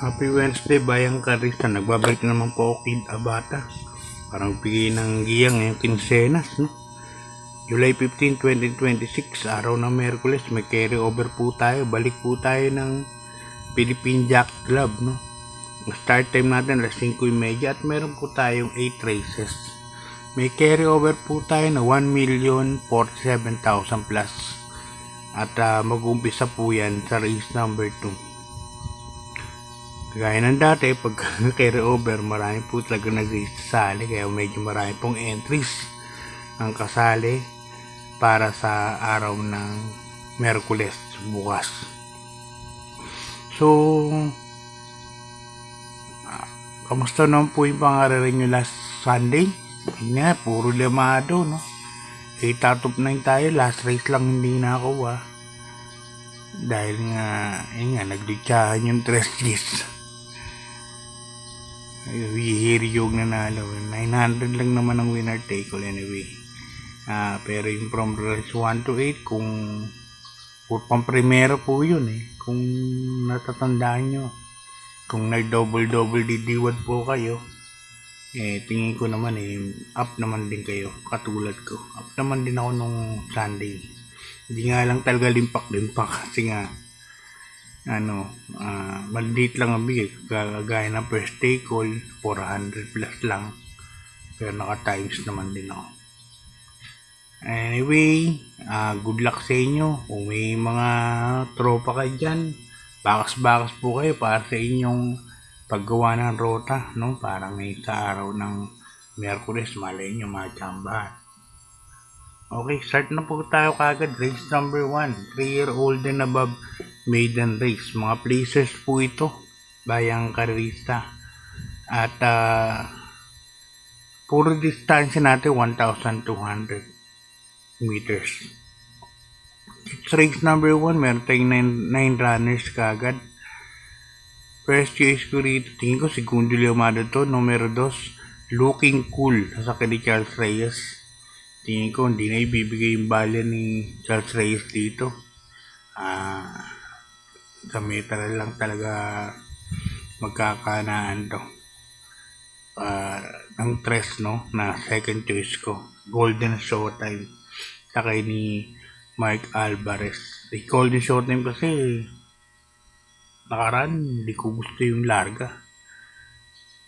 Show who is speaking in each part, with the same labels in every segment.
Speaker 1: Happy Wednesday, Bayang Karista. Nagbabalik na naman po ako, Kid Abata. Parang bigay ng giyang yung kinsenas, no? July 15, 2026, araw ng Merkules. May carry over po tayo. Balik po tayo ng Philippine Jack Club, no? Start time natin alas 5:30 at meron po tayong 8 races. May carry over po tayo na 1,047,000 plus. At mag-umpisa po yan sa race number 2. Kagaya ng dati, pag carry over, marami po talaga nagsasali, kaya medyo marami pong entries ang kasali para sa araw ng Merkules bukas. So, kamusta naman po yung pangarari nyo last Sunday? Yun nga, puro limado, no? 8 out of 9 tayo, last race lang hindi nakuha. Dahil nga, yun nga, nagdutsahan yung 3 Gs. Hihiri yung nanalo. 900 lang naman ang winner take all anyway. Pero yung from race 1 to 8, kung pang primero po yun kung natatandaan nyo, kung nag-double didiwad po kayo, tingin ko naman up naman din kayo, katulad ko. Up naman din ako nung Sunday. Hindi nga lang talaga limpak kasi nga maliit lang ang bigay, kagaya ng first take all 400 plus lang, pero naka times naman din ako. Anyway, good luck sa inyo. Kung may mga tropa kayo dyan, bakas po kayo para sa inyong paggawa ng rota, no? Parang sa araw ng Merkules, malay nyo matsambahan. Okay, start na po tayo kagad. Race number 1, 3-year-old and above maiden race. Mga placers po ito, Bayang Karista. At puro distansya natin 1,200 meters. It's race number 1, meron tayong 9 runners kagad. First choice ko rito, tingin ko segundo liamado to. Numero 2, Looking Cool, sasakyan ni Charles Reyes. Tingin ko hindi na ibibigay yung bala ni Charles Reyes dito. Gamitan lang talaga magkakanaan to. Ng tres, no, na second choice ko, Golden Showtime, sakay ni Mike Alvarez. Yung Golden Showtime kasi nakaraan hindi ko gusto yung larga.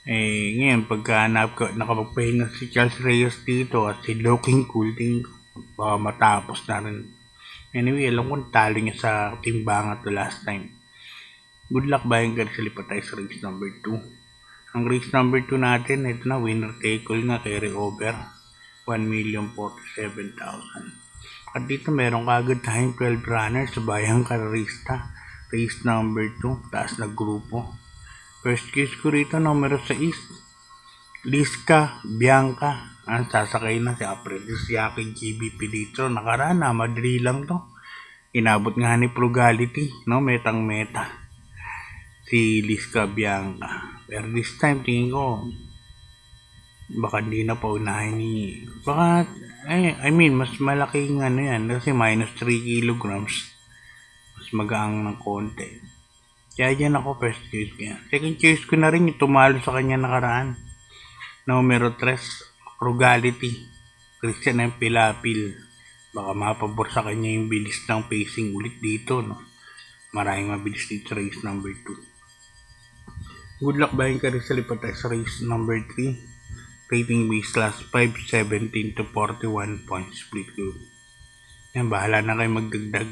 Speaker 1: Ngayon pagka nakapagpahinga si Charles Reyes dito at si Looking Cool, tingin ko baka matapos na rin. Anyway, alam ko talo niya sa timbangan to last time. Good luck, Bayang Karista. Lipat tayo sa race number 2. Ang race number 2 natin, ito na, winner take all nga, carry over 1,047,000. At dito meron kagad tayong 12 runners sa Bayang Karista. Race number 2, taas na grupo. First case ko rito, numero 6, Liska Bianca. Ang sasakay na si Apprentice Yaki GBP dito. Nakaraan na, madali lang to. Inabot nga ni Frugality, no? Metang-meta si Liska Bianca. Pero this time, tingin ko, baka hindi na pa unahin ni... Baka, mas malaking yan. Kasi minus 3 kilograms. Mas magaang ng konti. Kaya dyan ako first choice kaya. Second choice ko na rin yung tumalo sa kanya nakaraan. Numero 3, Frugality, Christian M. Pilapil. Baka mapabor sa kanya yung bilis ng pacing ulit dito, no? Maraming mabilis dito sa race number 2. Good luck, Bayang Karista. Lipat tayo sa race number 3. Rating base class 5, 17 to 41 points split group. Yan, bahala na kayo magdagdag.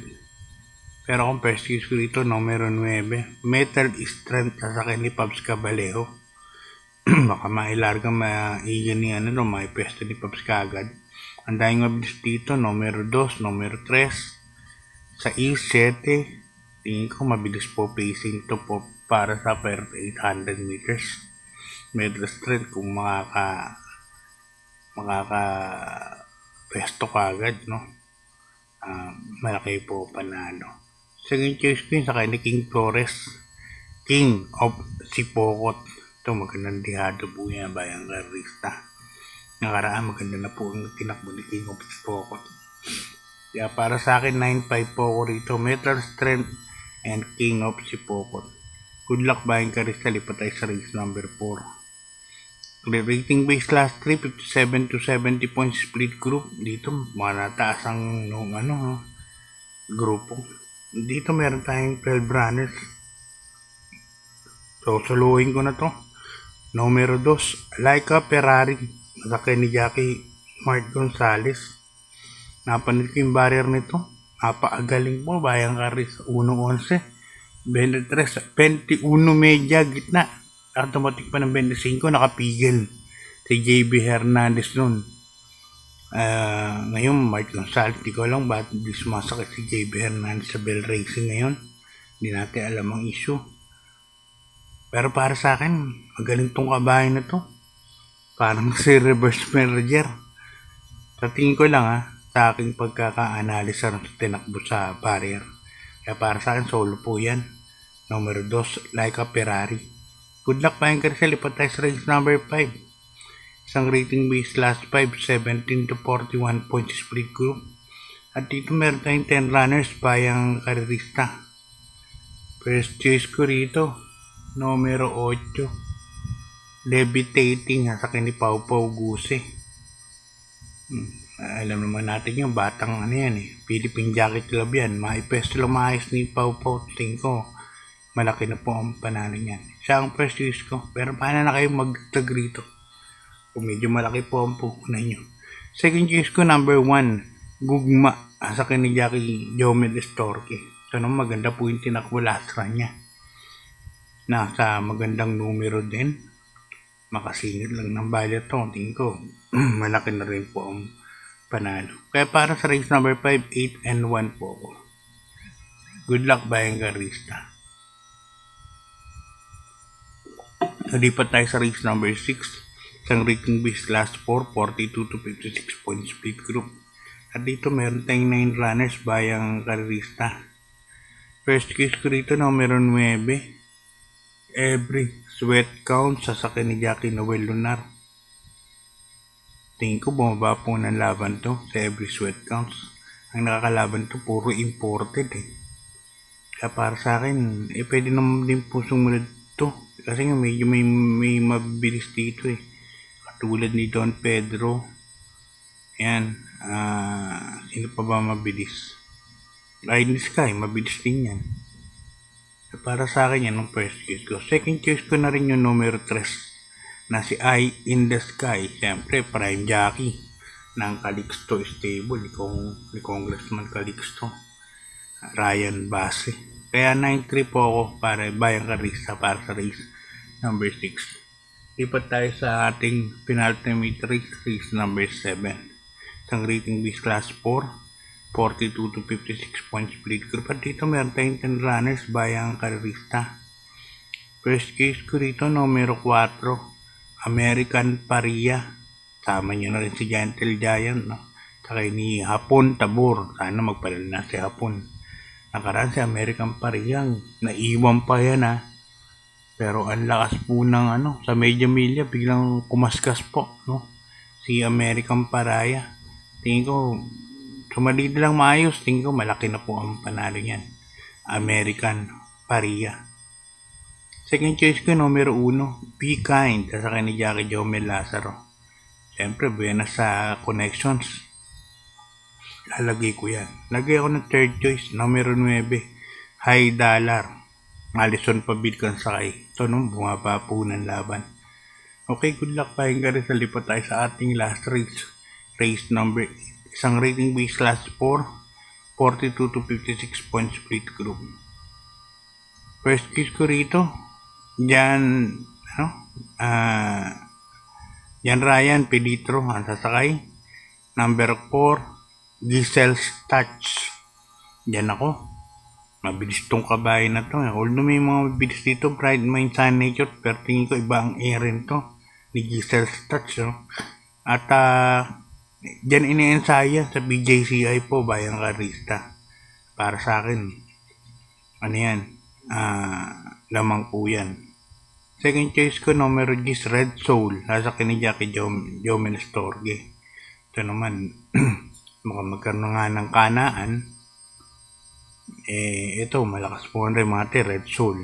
Speaker 1: Pero kung first choice ko dito, numero 9, Metal Strength, sasakyan ni Pabs Cabalejo. Baka mailarga maigan ni may pwesto ni Pabs kagad. Ang dahing mabilis dito, numero 2, numero 3, sa E7, tingin ko mabilis po pacing to po para sa per 800 meters. Metal Strength, kung makaka pwesto kagad, no? Malaki po panalo. Second choice ko yun sa kanya King Flores, King of Sipokot. Ito magandang dihado po yan, Bayang Karista. Nakaraan maganda na po ang tinakbo ni King of Sipokot. Kaya para sa akin 9-5 po ako rito, Metal Strength and King of Sipokot. Good luck buying Karista. Lipat tayo sa race number 4. Rating base last 3, 57 to 70 points split group. Dito, manataas ang grupo. Dito meron tayong 12 runners. So, suluhin ko na to. Numero 2, Laika Ferrari. Nasakay ni Jackie Mark Gonzalez. Napanood ko yung barrier nito. Napakagaling po, bayang karis. 1-11. 23, 21 media, gitna. Automatic pa ng 25, nakapigil. Si JB Hernandez nun. Ngayon, Mark Gonzalez, di ko alam ba't di sumasakit si JB Hernandez sa Bell Racing ngayon. Hindi natin alam ang issue. Pero para sa akin, magaling tong kabahay na to. Parang si reverse manager. Sa tingin ko lang sa aking pagkaka-analisa ng tinakbo sa barrier. Kaya para sa akin, solo po yan. Numero 2, Laika Ferrari. Good luck buying Karista. Lipat tayo sa race number 5. Isang rating base last 5, 17 to 41 points split group. At dito meron tayong 10 runners bayang Karista. First choice ko rito, numero 8, Levitating, sa ni Pau Pau Guse. Alam naman natin yung batang Philippine Jockey Club yan. Maipesto lang maayos ni Pau Pau. Tingin ko, malaki na po ang panalo niyan. Siya ang first choice ko. Pero paano na kayo magtag rito? Kung medyo malaki po ang pupunan nyo. Second choice ko, number 1, Gugma. Sa ni Jackie Jomel Estorque. So, maganda po yung tinakbo last run niya. Nasa magandang numero din. Makasingit lang ng balit to. Tingin ko, malaki na rin po ang panalo. Kaya para sa race number 5, 8 and 1 po ako. Good luck buying Karista. Nalipat tayo sa race number 6. Isang rating base last 4, 42 to 56 points split group. At dito meron tayong 9 runners bayang Karista. First case ko rito, numero 9, Every Sweat Count, sasakyan ni Jackie Noel Lunar. Tingin ko bumaba po ng laban to sa Every Sweat Counts. Ang nakakalaban to puro imported Kaya para sa akin, pwede naman din po sumunod to. Kasi nga medyo may mabilis dito Katulad ni Don Pedro. Yan. Sino pa ba mabilis? Ride Sky, mabilis din yan. Para sa akin yan ang first choice ko. Second choice ko na rin yung numero 3 na si Eye in the Sky. Siyempre, prime jockey ng Calixto Stable ni Congressman Calixto, Ryan Base. Kaya 9-3 po ako para bayang Karista para sa race number 6. Lipat tayo sa ating penultimate race number 7. Isang rating base class 4, 42 to 56 points split group. At dito meron tayong 10 runners bayang Karista. First case ko rito, numero 4, American Paria. Sama niyo na rin si Gentle Giant, Saka ni Hapon Tabor. Sana magpadala na si Hapon. Nakaraan si American Paria, naiwan pa yan Pero ang lakas po ng sa Media Milla, biglang kumaskas po, si American Paria. Tingin ko, sumalid lang maayos. Tingin ko, malaki na po ang panalo niyan. American Paria. Second choice ko, numero 1, Be Kind. Sasakay ni Jackie Jomel Lazaro. Siyempre, buena sa connections. Lalagay ko yan. Lagay ako ng third choice, numero 9, High Dollar. Alison Pabilcan sakay. So, bumaba po ng laban. Okay, good luck pa yung Karista. Lipat tayo sa ating last race. Race number 8. Isang rating base last 4, 42 to 56 points split group. First case ko rito, Jan Ryan Peditro ang sasakay. Number 4, Giselle's Touch. Diyan ako. Mabilis tong kabahay na to. Although may mga mabilis dito, Pride, Mind, Sun, Nature, pero tingin ko iba ang rin to ni Giselle's Touch. At diyan iniensaya sa BJCI po, bayang Karista. Para sa akin, lamang po yan. Second choice ko, numero 10, Red Soul. Sasakyan ni Jackie Jomel Estorque. Ito naman, baka magkaroon nga ng kanaan. Ito, malakas po ang remate, Red Soul.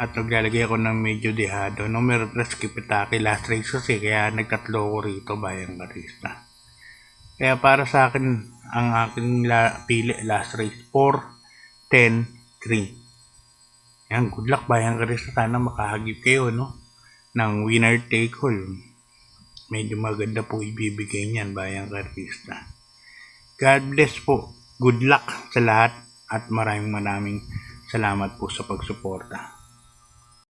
Speaker 1: At naglalagay ako ng medyo dehado. Numero 3, Kipitaki. Last race kasi, kaya nagtatlo ko rito, Bayang Karista. Kaya para sa akin, ang aking pili last race, 4, 10, 3. Yan, good luck, Bayang Karista. Sana makahagip kayo, no? Ng winner take all. Medyo maganda po ibibigay niyan, Bayang Karista. God bless po. Good luck sa lahat at maraming salamat po sa pagsuporta.